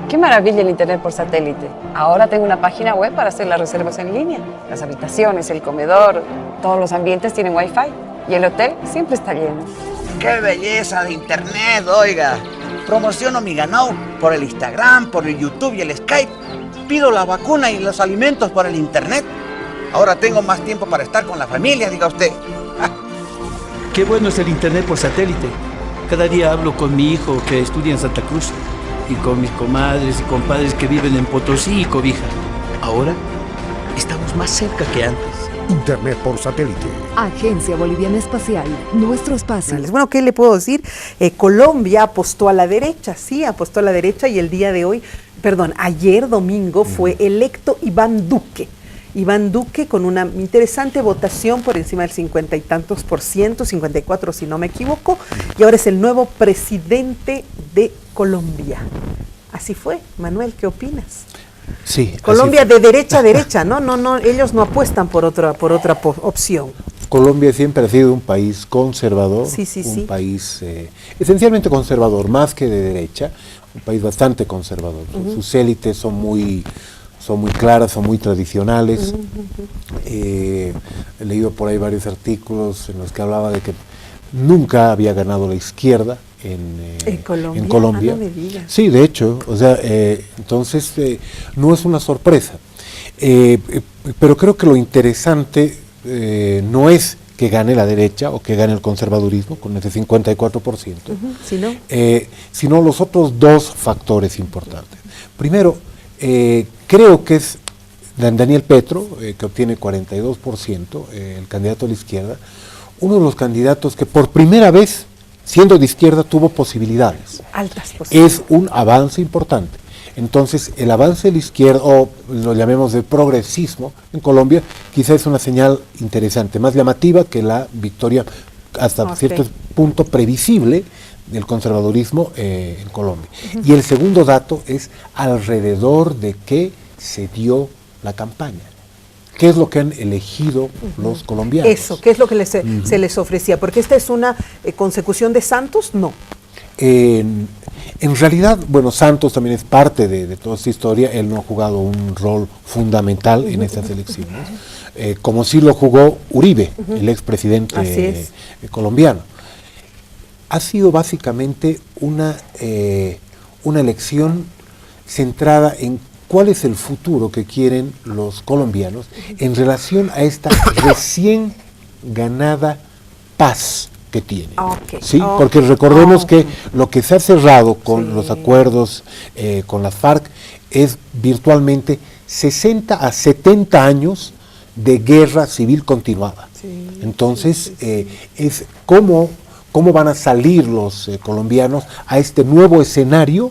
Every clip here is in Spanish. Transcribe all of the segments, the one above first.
Qué maravilla el internet por satélite. Ahora tengo una página web para hacer las reservas en línea. Las habitaciones, el comedor, todos los ambientes tienen Wi-Fi. Y el hotel siempre está lleno. ¡Qué belleza de internet, oiga! Promociono mi ganado por el Instagram, por el YouTube y el Skype. Pido la vacuna y los alimentos por el internet. Ahora tengo más tiempo para estar con la familia, diga usted. Qué bueno es el internet por satélite. Cada día hablo con mi hijo que estudia en Santa Cruz y con mis comadres y compadres que viven en Potosí y Cobija. Ahora estamos más cerca que antes. Internet por satélite. Agencia Boliviana Espacial, nuestro espacio. Bueno, ¿qué le puedo decir? Colombia apostó a la derecha, sí, apostó a la derecha y el día de hoy, ayer domingo fue electo Iván Duque. Iván Duque con una interesante votación por encima del 50 y tantos por ciento, 54 si no me equivoco, y ahora es el nuevo presidente de Colombia. Así fue. Manuel, ¿qué opinas? Sí. Colombia de derecha a derecha, ¿no? Ellos no apuestan por otra opción. Colombia siempre ha sido un país conservador, un país esencialmente conservador, más que de derecha, un país bastante conservador. Sus élites son muy claras, son muy tradicionales. He leído por ahí varios artículos en los que hablaba de que nunca había ganado la izquierda en Colombia. No me digas. Sí, de hecho, entonces no es una sorpresa. Pero creo que lo interesante no es que gane la derecha o que gane el conservadurismo con ese 54%, sino los otros dos factores importantes. Primero, creo que es Daniel Petro, que obtiene 42%, el candidato de la izquierda, uno de los candidatos que por primera vez, siendo de izquierda, tuvo posibilidades. Altas posibilidades. Es un avance importante. Entonces, el avance de la izquierda, o lo llamemos de progresismo, en Colombia, quizás es una señal interesante, más llamativa que la victoria hasta cierto punto previsible del conservadurismo en Colombia. Y el segundo dato es alrededor de qué se dio la campaña. ¿Qué es lo que han elegido los colombianos? Eso, ¿qué es lo que se les ofrecía? Porque esta es una consecución de Santos, no. En realidad, Santos también es parte de toda esta historia. Él no ha jugado un rol fundamental en estas elecciones, como sí lo jugó Uribe, el expresidente colombiano. Ha sido básicamente una elección centrada en cuál es el futuro que quieren los colombianos en relación a esta recién ganada paz que tienen. ¿Sí? Porque recordemos que lo que se ha cerrado con los acuerdos con las FARC es virtualmente 60 a 70 años de guerra civil continuada. Entonces, es cómo van a salir los colombianos a este nuevo escenario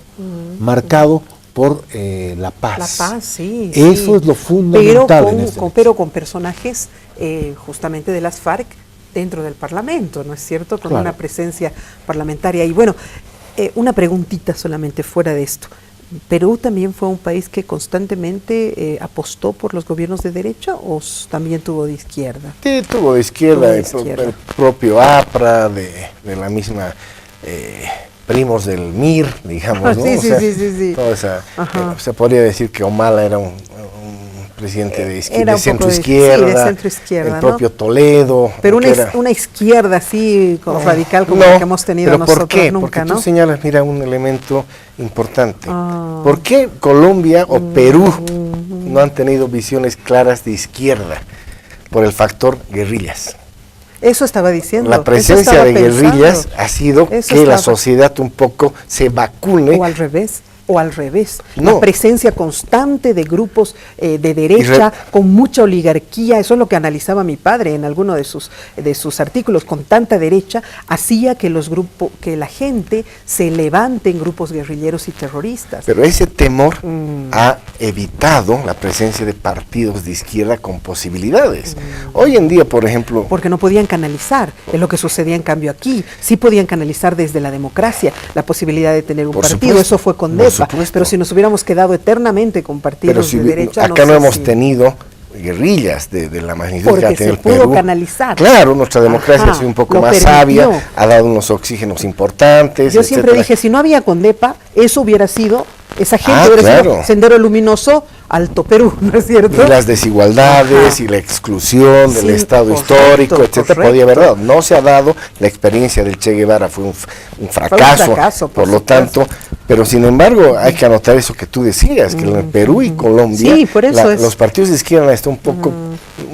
marcado por la paz. La paz, sí. Eso es lo fundamental. Pero con personajes justamente de las FARC dentro del Parlamento, ¿no es cierto? Con una presencia parlamentaria. Y una preguntita solamente fuera de esto. ¿Perú también fue un país que constantemente apostó por los gobiernos de derecha o también tuvo de izquierda? Sí, tuvo de izquierda, el propio APRA, de la misma primos del MIR, digamos, ¿no? Sí. Toda esa, se podría decir que Humala era un presidente de centro-izquierda, de centro-izquierda, el propio Toledo. Pero una izquierda así radical como la que hemos tenido nosotros ¿por qué? nunca, Porque tú señalas, mira, un elemento importante. ¿Por qué Colombia o Perú no han tenido visiones claras de izquierda? Por el factor guerrillas. Eso estaba diciendo. La presencia de guerrillas ha sido que la sociedad un poco se vacune. O al revés, la presencia constante de grupos de derecha con mucha oligarquía, eso es lo que analizaba mi padre en alguno de sus artículos, con tanta derecha, hacía que que la gente se levante en grupos guerrilleros y terroristas. Pero ese temor ha evitado la presencia de partidos de izquierda con posibilidades. Hoy en día, por ejemplo... Porque no podían canalizar, es lo que sucedía en cambio aquí, sí podían canalizar desde la democracia la posibilidad de tener un partido, eso fue con DEPA. Pero si nos hubiéramos quedado eternamente con partidos de derecha... Acá no hemos tenido guerrillas de la magnitud que ha tenido el Perú. Porque se pudo canalizar. Claro, nuestra democracia ha sido un poco más sabia, ha dado unos oxígenos importantes. Yo siempre dije, si no había CONDEPA, eso hubiera sido esa gente hubiera claro. sido Sendero Luminoso, Alto Perú, ¿no es cierto? Y las desigualdades. Ajá. Y la exclusión del Estado histórico, etcétera, podía haber dado. No se ha dado. La experiencia del Che Guevara fue un fracaso, por lo tanto, pero sin embargo hay que anotar eso que tú decías, que en Perú y Colombia los partidos de izquierda están un poco,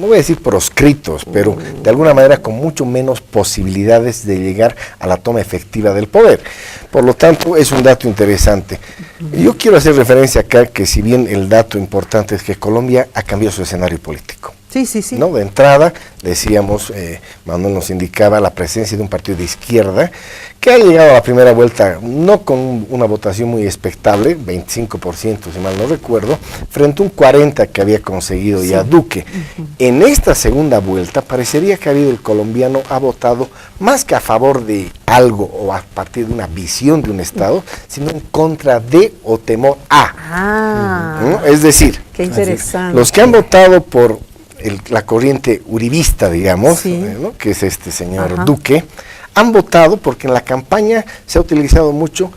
no voy a decir proscritos, pero de alguna manera con mucho menos posibilidades de llegar a la toma efectiva del poder. Por lo tanto, es un dato interesante. Yo quiero hacer referencia acá que si bien el dato importante es que Colombia ha cambiado su escenario político. Sí. ¿No? De entrada, decíamos, Manuel nos indicaba la presencia de un partido de izquierda que ha llegado a la primera vuelta no con una votación muy expectable, 25% si mal no recuerdo, frente a un 40% que había conseguido ya Duque. En esta segunda vuelta parecería que el colombiano ha votado más que a favor de algo o a partir de una visión de un Estado, sino en contra de o temor a. ¿No? Es decir, qué interesante. Los que han votado por la corriente uribista, digamos, ¿no? Que es este señor Duque, han votado porque en la campaña se ha utilizado mucho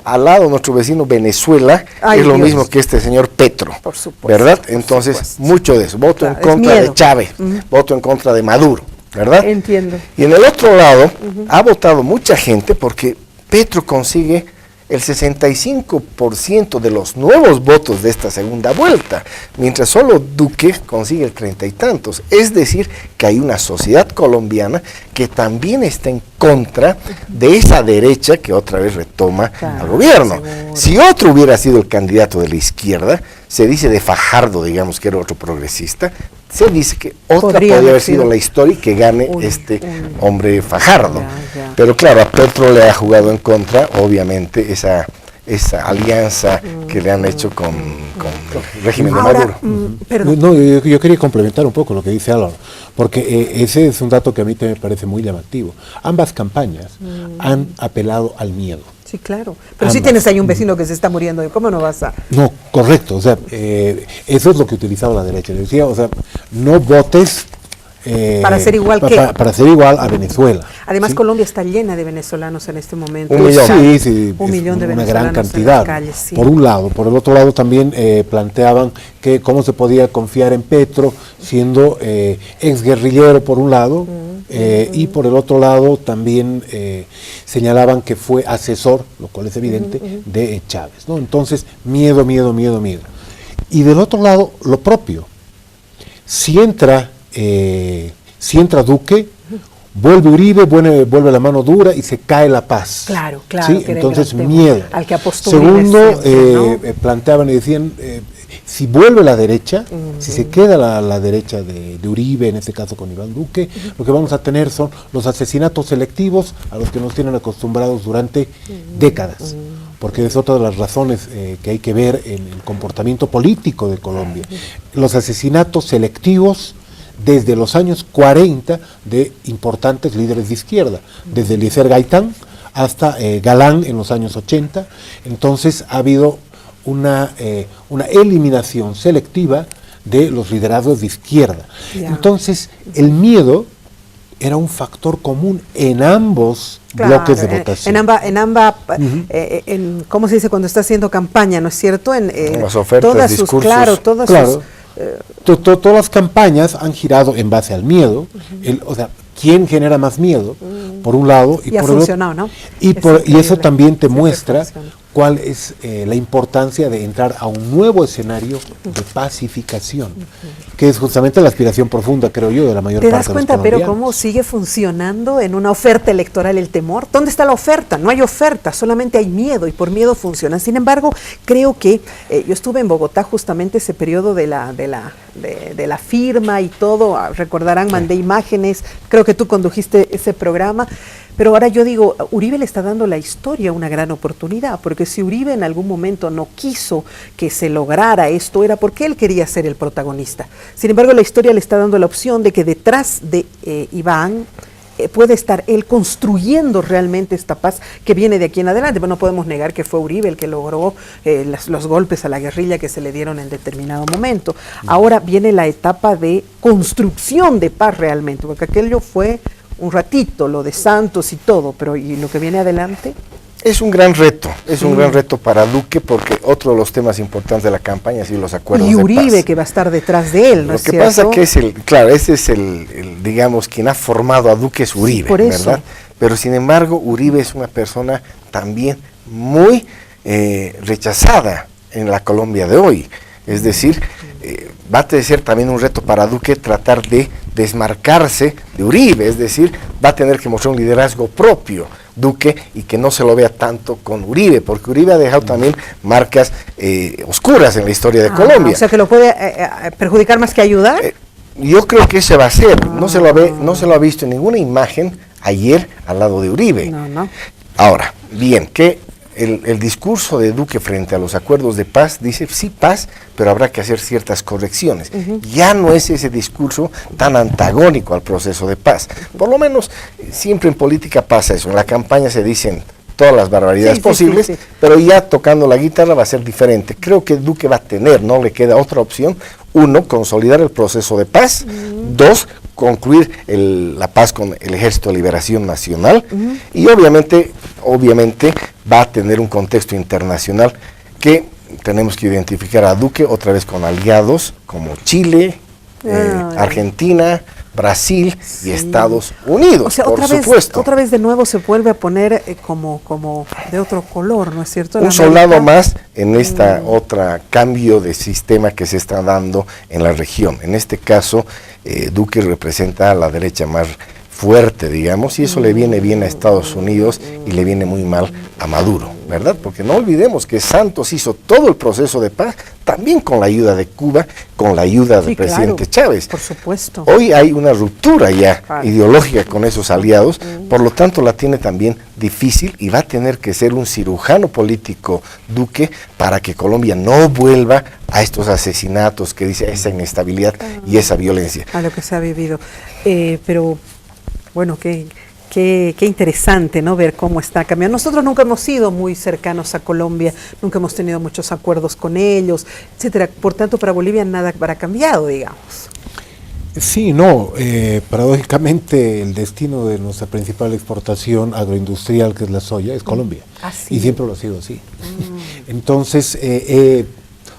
al lado de nuestro vecino Venezuela, es lo mismo que este señor Petro, por supuesto, ¿verdad? Entonces, mucho de eso, voto en contra de Chávez, voto en contra de Maduro, ¿verdad? Entiendo. Y en el otro lado, ha votado mucha gente porque Petro consigue el 65% de los nuevos votos de esta segunda vuelta, mientras solo Duque consigue el 30 y tantos. Es decir, que hay una sociedad colombiana que también está en contra de esa derecha que otra vez retoma al gobierno. Seguro. Si otro hubiera sido el candidato de la izquierda, se dice de Fajardo, digamos que era otro progresista, se dice que otra podría haber sido la historia y que gane hombre Fajardo. Ya. Pero claro, a Petro le ha jugado en contra, obviamente, esa alianza que le han hecho con el régimen de Maduro. No, yo quería complementar un poco lo que dice Álvaro, porque ese es un dato que a mí me parece muy llamativo. Ambas campañas han apelado al miedo. Sí, claro. Pero si tienes ahí un vecino que se está muriendo, ¿cómo no vas a...? No, correcto. O sea, eso es lo que utilizaba la derecha. Decía, o sea, no votes... para ser igual para ser igual a Venezuela. Además, ¿sí? Colombia está llena de venezolanos en este momento. 1 millón. Sí, un millón de venezolanos. Una gran cantidad. En las calles, sí. Por un lado. Por el otro lado también planteaban que cómo se podía confiar en Petro siendo exguerrillero por un lado y por el otro lado también señalaban que fue asesor, lo cual es evidente, de Chávez, ¿no? Entonces, miedo. Y del otro lado, lo propio. Si entra Duque, vuelve Uribe, vuelve la mano dura y se cae la paz. Claro. ¿Sí? Entonces, miedo. Al que apostó Segundo, siempre, ¿no? Planteaban y decían, si vuelve la derecha, si se queda la derecha de Uribe, en este caso con Iván Duque, lo que vamos a tener son los asesinatos selectivos a los que nos tienen acostumbrados durante décadas. Porque es otra de las razones que hay que ver en el comportamiento político de Colombia. Los asesinatos selectivos desde los años 40 de importantes líderes de izquierda, desde Eliezer Gaitán hasta Galán en los años 80. Entonces ha habido una eliminación selectiva de los liderazgos de izquierda. Entonces el miedo era un factor común en ambos bloques de votación. ¿Cómo se dice cuando está haciendo campaña, no es cierto? En las ofertas, todas discursos. Todas las campañas han girado en base al miedo, o sea, ¿quién genera más miedo? Por un lado y por el otro, ¿no? Y eso también te muestra cuál es la importancia de entrar a un nuevo escenario de pacificación, que es justamente la aspiración profunda, creo yo, de la mayor parte de los colombianos. ¿Te das cuenta, pero cómo sigue funcionando en una oferta electoral el temor? ¿Dónde está la oferta? No hay oferta, solamente hay miedo y por miedo funciona. Sin embargo, creo que yo estuve en Bogotá justamente ese periodo de la firma y todo, recordarán, mandé imágenes, creo que tú condujiste ese programa. Pero ahora yo digo, Uribe le está dando a la historia una gran oportunidad, porque si Uribe en algún momento no quiso que se lograra esto, era porque él quería ser el protagonista. Sin embargo, la historia le está dando la opción de que detrás de Iván puede estar él construyendo realmente esta paz que viene de aquí en adelante. Pero no podemos negar que fue Uribe el que logró los golpes a la guerrilla que se le dieron en determinado momento. Ahora viene la etapa de construcción de paz realmente, porque aquello fue un ratito, lo de Santos y todo, pero ¿y lo que viene adelante? Es un gran reto, un gran reto para Duque, porque otro de los temas importantes de la campaña ha sido los acuerdos de paz. Y Uribe, que va a estar detrás de él, ¿no es cierto? Lo que pasa que ese es el, digamos, quien ha formado a Duque es Uribe, por eso. ¿verdad? Pero sin embargo, Uribe es una persona también muy rechazada en la Colombia de hoy. Es decir, va a ser también un reto para Duque tratar de desmarcarse de Uribe, es decir, va a tener que mostrar un liderazgo propio Duque y que no se lo vea tanto con Uribe, porque Uribe ha dejado también marcas oscuras en la historia de Colombia. O sea, que lo puede perjudicar más que ayudar. Yo creo que ese va a ser, no se lo ha visto en ninguna imagen ayer al lado de Uribe. No. Ahora, bien, que el discurso de Duque frente a los acuerdos de paz dice, sí, paz, pero habrá que hacer ciertas correcciones. Ya no es ese discurso tan antagónico al proceso de paz. Por lo menos, siempre en política pasa eso. En la campaña se dicen todas las barbaridades posibles, sí. Pero ya tocando la guitarra va a ser diferente. Creo que Duque va a tener, no le queda otra opción. 1, consolidar el proceso de paz. 2, concluir la paz con el Ejército de Liberación Nacional. Y obviamente va a tener un contexto internacional que tenemos que identificar a Duque otra vez con aliados como Chile, Argentina, Brasil y Estados Unidos, o sea, por supuesto. Otra vez de nuevo se vuelve a poner como de otro color, ¿no es cierto? Un soldado más en esta otra cambio de sistema que se está dando en la región. En este caso, Duque representa a la derecha más fuerte, digamos, y eso le viene bien a Estados Unidos y le viene muy mal a Maduro, ¿verdad? Porque no olvidemos que Santos hizo todo el proceso de paz, también con la ayuda de Cuba, con la ayuda del presidente Chávez. Por supuesto. Hoy hay una ruptura ya ideológica con esos aliados, por lo tanto la tiene también difícil y va a tener que ser un cirujano político Duque para que Colombia no vuelva a estos asesinatos que dice esa inestabilidad y esa violencia. A lo que se ha vivido. Pero bueno, qué interesante, ¿no? Ver cómo está cambiando. Nosotros nunca hemos sido muy cercanos a Colombia, nunca hemos tenido muchos acuerdos con ellos, etcétera. Por tanto, para Bolivia nada habrá cambiado, digamos. Sí, no. Paradójicamente, el destino de nuestra principal exportación agroindustrial, que es la soya, es Colombia. ¿Sí? Y siempre lo ha sido así. Entonces,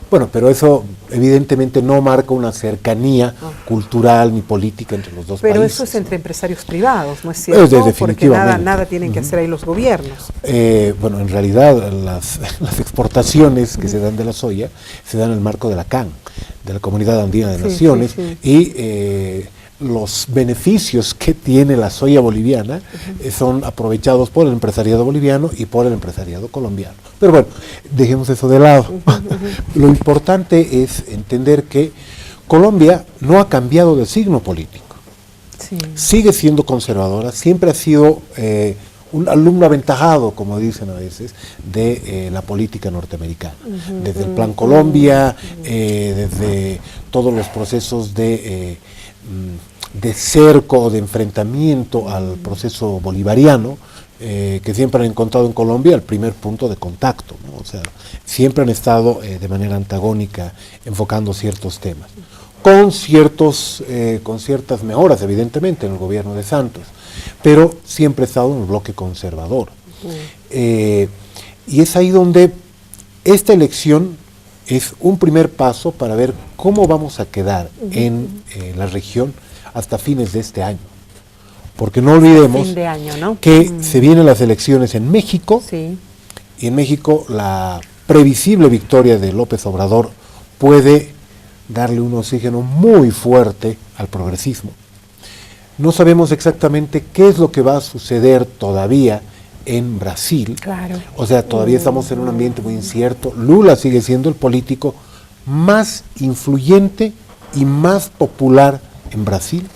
bueno, pero eso evidentemente no marca una cercanía cultural ni política entre los dos países. Pero eso es entre empresarios privados, ¿no es cierto? Porque nada tienen que hacer ahí los gobiernos. Bueno, en realidad las exportaciones que se dan de la soya se dan en el marco de la CAN, de la Comunidad Andina de Naciones, y los beneficios que tiene la soya boliviana son aprovechados por el empresariado boliviano y por el empresariado colombiano. Pero bueno, dejemos eso de lado. Lo importante es entender que Colombia no ha cambiado de signo político. Sigue siendo conservadora, siempre ha sido un alumno aventajado, como dicen a veces, de la política norteamericana. Desde el Plan Colombia, desde todos los procesos de cerco o de enfrentamiento al proceso bolivariano, que siempre han encontrado en Colombia el primer punto de contacto, ¿no? O sea, siempre han estado de manera antagónica enfocando ciertos temas, con ciertas mejoras evidentemente en el gobierno de Santos, pero siempre ha estado en un bloque conservador. Y es ahí donde esta elección es un primer paso para ver cómo vamos a quedar en la región hasta fines de este año. Porque no olvidemos que se vienen las elecciones en México, y en México la previsible victoria de López Obrador puede darle un oxígeno muy fuerte al progresismo. No sabemos exactamente qué es lo que va a suceder todavía en Brasil. O sea, todavía estamos en un ambiente muy incierto. Lula sigue siendo el político más influyente y más popular en Brasil.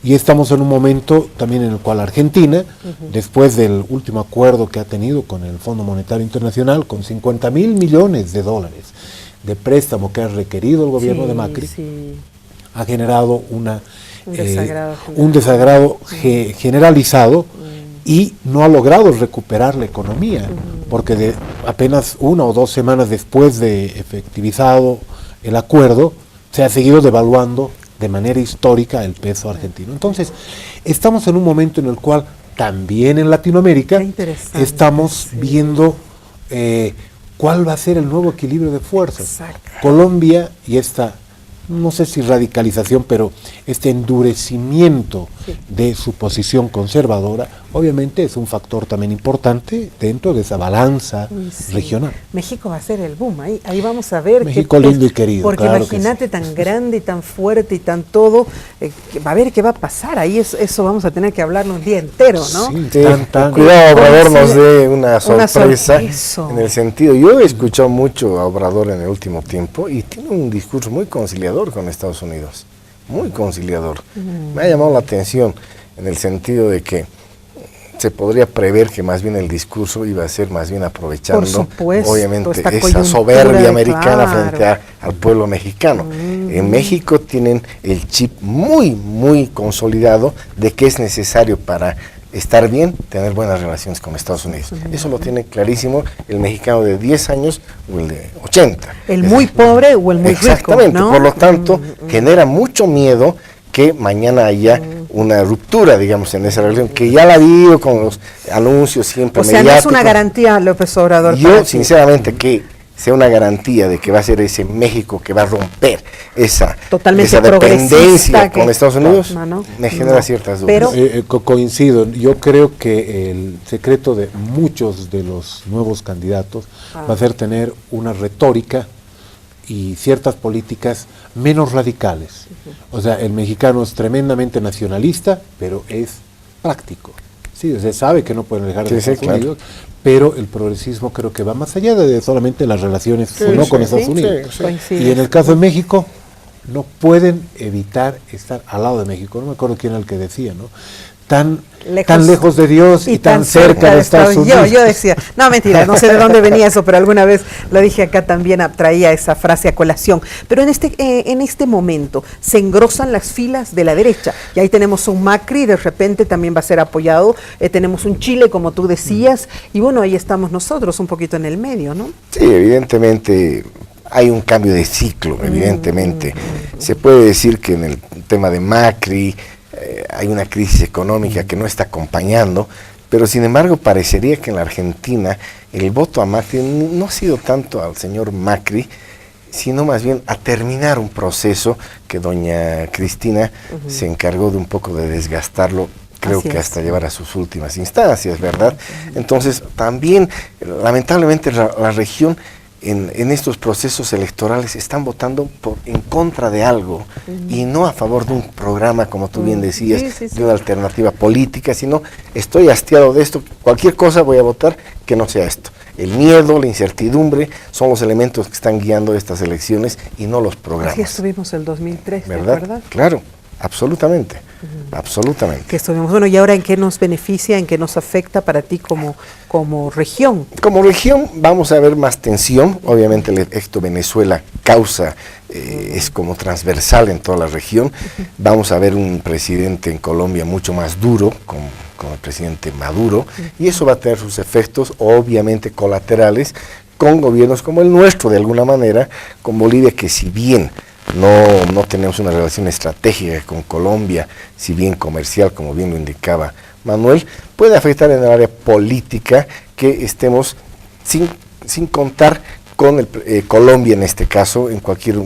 Y estamos en un momento también en el cual Argentina, después del último acuerdo que ha tenido con el Fondo Monetario Internacional, con $50.000 millones de préstamo que ha requerido el gobierno de Macri, ha generado un desagrado generalizado y no ha logrado recuperar la economía, porque apenas 1 o 2 semanas después de efectivizado el acuerdo, se ha seguido devaluando de manera histórica el peso argentino. Entonces, estamos en un momento en el cual también en Latinoamérica, Qué interesante, estamos viendo cuál va a ser el nuevo equilibrio de fuerzas. Exacto. Colombia y esta, no sé si radicalización, pero este endurecimiento de su posición conservadora, obviamente es un factor también importante dentro de esa balanza regional. México va a ser el boom, ahí vamos a ver. México lindo y querido. Porque claro imagínate tan grande y tan fuerte y tan todo, va a ver qué va a pasar, ahí eso vamos a tener que hablarlo un día entero, ¿no? Sí, Sí, tan. cuidado, Obrador nos dé una sorpresa sorpresa. en el sentido. Yo he escuchado mucho a Obrador en el último tiempo y tiene un discurso muy conciliador con Estados Unidos, muy conciliador. Me ha llamado la atención en el sentido de que se podría prever que más bien el discurso iba a ser más bien aprovechando, Por supuesto, obviamente, esta esa coyuntura, soberbia americana claro. frente al pueblo mexicano. En México tienen el chip muy, muy consolidado de que es necesario para estar bien, tener buenas relaciones con Estados Unidos. Eso lo tiene clarísimo el mexicano de 10 años o el de 80. El muy pobre o el muy Exactamente, rico, ¿no? por lo tanto, genera mucho miedo que mañana haya una ruptura, digamos, en esa relación, que ya la ha habido con los anuncios siempre O sea, no es una mediáticos. garantía, López Obrador. para Yo, ti. sinceramente, que sea una garantía de que va a ser ese México que va a romper esa Totalmente dependencia progresista con que- Estados Unidos, No. me genera No. ciertas dudas. Pero- Coincido, yo creo que el secreto de muchos de los nuevos candidatos va a ser tener una retórica y ciertas políticas menos radicales. O sea, el mexicano es tremendamente nacionalista, pero es práctico. Sí, se sabe que no pueden dejar de Sí, sí, Estados claro. Unidos, pero el progresismo creo que va más allá de solamente las relaciones o no con Estados Unidos. Coincido. Y en el caso de México, no pueden evitar estar al lado de México. No me acuerdo quién era el que decía, ¿no? Tan lejos de Dios y tan cerca de Estados Unidos. Yo decía, no, mentira, no sé de dónde venía eso, pero alguna vez lo dije acá también, traía esa frase a colación. Pero en este momento se engrosan las filas de la derecha. Y ahí tenemos un Macri, de repente también va a ser apoyado. Tenemos un Chile, como tú decías, y bueno, ahí estamos nosotros, un poquito en el medio, ¿no? Sí, evidentemente hay un cambio de ciclo, evidentemente. Se puede decir que en el tema de Macri hay una crisis económica que no está acompañando, pero sin embargo parecería que en la Argentina el voto a Macri no ha sido tanto al señor Macri, sino más bien a terminar un proceso que doña Cristina se encargó de un poco de desgastarlo, creo Así que es. hasta llevar a sus últimas instancias, ¿verdad? Entonces también, lamentablemente, la región en estos procesos electorales están votando en contra de algo y no a favor de un programa, como tú bien decías, Sí. de una alternativa política, sino estoy hastiado de esto, cualquier cosa voy a votar que no sea esto. El miedo, la incertidumbre son los elementos que están guiando estas elecciones y no los programas. Así estuvimos el 2003, ¿te ¿Verdad? acuerdas? Claro, absolutamente, absolutamente. Que estuvimos, bueno, y ahora en qué nos beneficia, en qué nos afecta para ti como región. Como región vamos a ver más tensión, obviamente el efecto Venezuela causa, es como transversal en toda la región. Vamos a ver un presidente en Colombia mucho más duro, con el presidente Maduro, y eso va a tener sus efectos obviamente colaterales con gobiernos como el nuestro, de alguna manera, con Bolivia, que si bien no tenemos una relación estratégica con Colombia, si bien comercial, como bien lo indicaba Manuel, puede afectar en el área política que estemos sin contar con Colombia en este caso, en cualquier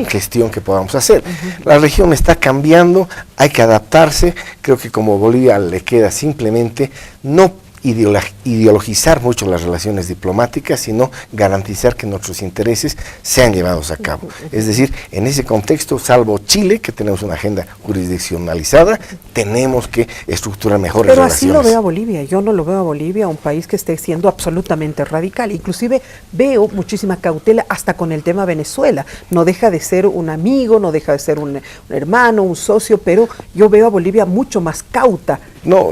gestión que podamos hacer. La región está cambiando, hay que adaptarse, creo que como Bolivia le queda simplemente no ideologizar mucho las relaciones diplomáticas, sino garantizar que nuestros intereses sean llevados a cabo. Es decir, en ese contexto, salvo Chile, que tenemos una agenda jurisdiccionalizada, tenemos que estructurar mejores Pero relaciones. así lo veo a Bolivia, yo no lo veo a Bolivia, un país que esté siendo absolutamente radical. Inclusive veo muchísima cautela hasta con el tema Venezuela. No deja de ser un amigo, no deja de ser un hermano, un socio, pero yo veo a Bolivia mucho más cauta. No,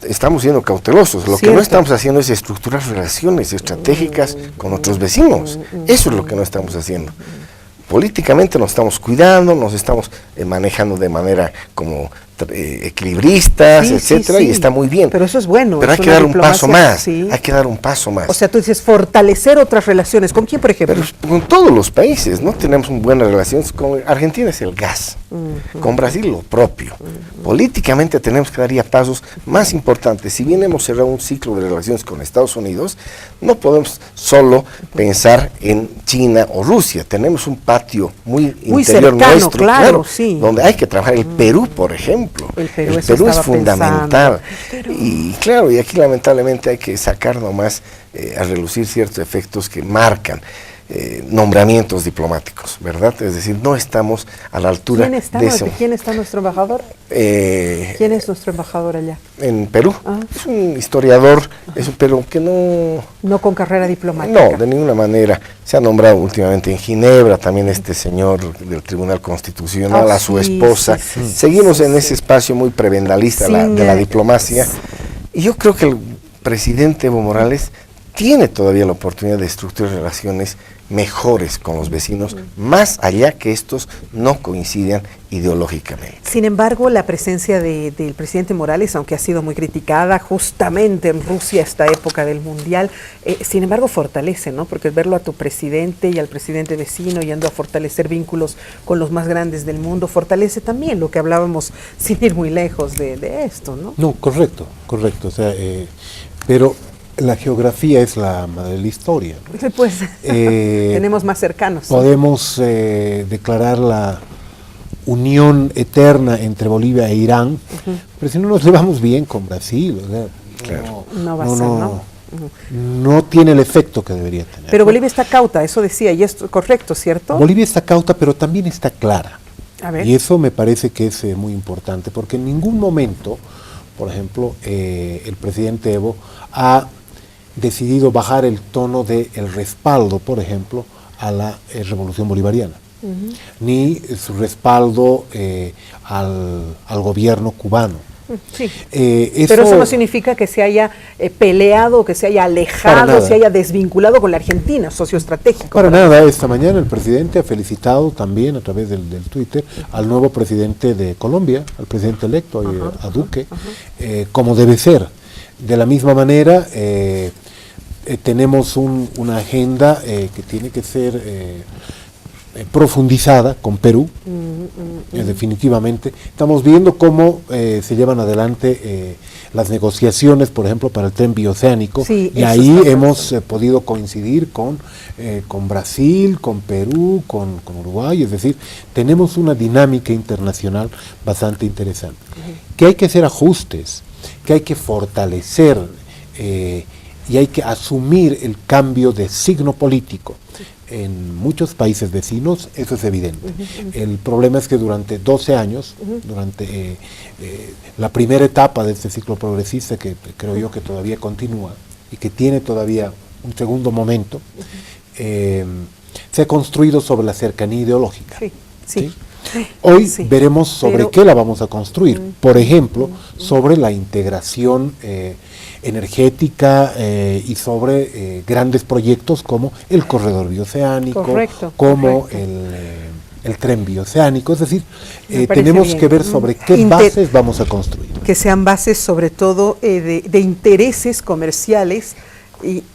estamos siendo cautelosos. Lo que no estamos haciendo es estructurar relaciones estratégicas con nuestros vecinos. Eso es lo que no estamos haciendo. Políticamente nos estamos cuidando, nos estamos manejando de manera como equilibristas, etcétera, y está muy bien. Pero eso es bueno. Pero hay que dar un paso más. Hay que dar un paso más. O sea, tú dices fortalecer otras relaciones. ¿Con quién, por ejemplo? Pero con todos los países, ¿no? Tenemos buenas relaciones. Con Argentina es el gas. Con Brasil lo propio. Políticamente tenemos que dar ya pasos más importantes. Si bien hemos cerrado un ciclo de relaciones con Estados Unidos, no podemos solo pensar en China o Rusia. Tenemos un patio muy interior cercano, nuestro, claro, sí. donde hay que trabajar. El Perú, por ejemplo. El Perú es fundamental. Y claro, y aquí lamentablemente hay que sacar nomás a relucir ciertos efectos que marcan nombramientos diplomáticos, ¿verdad? Es decir, no estamos a la altura de eso. ¿Quién está nuestro embajador? ¿Quién es nuestro embajador allá? En Perú. Es un historiador, es un Perú que no... No con carrera diplomática. No, de ninguna manera. Se ha nombrado últimamente en Ginebra también este señor del Tribunal Constitucional, a su esposa. Seguimos en ese espacio muy prebendalista de la diplomacia. Y yo creo que el presidente Evo Morales tiene todavía la oportunidad de estructurar relaciones mejores con los vecinos, más allá que estos no coincidan ideológicamente. Sin embargo, la presencia del presidente Morales, aunque ha sido muy criticada justamente en Rusia esta época del Mundial, sin embargo fortalece, ¿no? Porque verlo a tu presidente y al presidente vecino yendo a fortalecer vínculos con los más grandes del mundo, fortalece también lo que hablábamos sin ir muy lejos de esto, ¿no? No, correcto, o sea, pero la geografía es la madre de la historia, ¿no? Pues tenemos más cercanos. Podemos declarar la unión eterna entre Bolivia e Irán, pero si no nos llevamos bien con Brasil, o sea, Claro. No va a ser, ¿no? No tiene el efecto que debería tener. Pero Bolivia está cauta, eso decía, y es correcto, ¿cierto? Bolivia está cauta, pero también está clara. A ver. Y eso me parece que es muy importante, porque en ningún momento, por ejemplo, el presidente Evo ha decidido bajar el tono del respaldo, por ejemplo, a la revolución bolivariana, ni su respaldo al gobierno cubano. Sí. Pero eso no significa que se haya peleado, que se haya alejado, se haya desvinculado con la Argentina, socio estratégico. Para nada, esta mañana el presidente ha felicitado también a través del Twitter al nuevo presidente de Colombia, al presidente electo, a Duque, como debe ser. De la misma manera, tenemos una agenda que tiene que ser profundizada con Perú, definitivamente. Estamos viendo cómo se llevan adelante las negociaciones, por ejemplo, para el tren bioceánico, y ahí hemos podido coincidir con Brasil, con Perú, con Uruguay, es decir, tenemos una dinámica internacional bastante interesante. Que hay que hacer ajustes, que hay que fortalecer y hay que asumir el cambio de signo político. En muchos países vecinos eso es evidente. El problema es que durante 12 años, durante la primera etapa de este ciclo progresista, que creo yo que todavía continúa y que tiene todavía un segundo momento, se ha construido sobre la cercanía ideológica. ¿Sí? Hoy veremos sobre qué la vamos a construir. Por ejemplo, sobre la integración energética y sobre grandes proyectos como el corredor bioceánico, como el tren bioceánico. Es decir, tenemos que ver sobre qué bases vamos a construir. Que sean bases sobre todo de intereses comerciales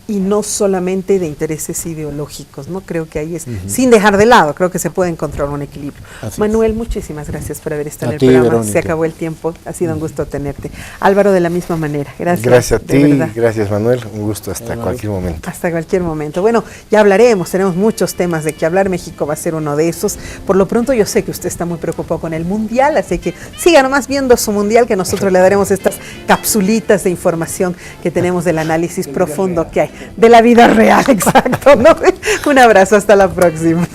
y no solamente de intereses ideológicos, ¿no? Creo que ahí es, sin dejar de lado, creo que se puede encontrar un equilibrio. Manuel, muchísimas gracias por haber estado en el programa. Verónica. Se acabó el tiempo, ha sido un gusto tenerte. Álvaro, de la misma manera, gracias. Gracias a ti, gracias Manuel, un gusto hasta cualquier momento. Hasta cualquier momento. Bueno, ya hablaremos, tenemos muchos temas de que hablar, México va a ser uno de esos. Por lo pronto yo sé que usted está muy preocupado con el Mundial, así que siga nomás viendo su Mundial, que nosotros le daremos estas capsulitas de información que tenemos del análisis profundo que hay de la vida real, exacto, ¿no? Un abrazo, hasta la próxima.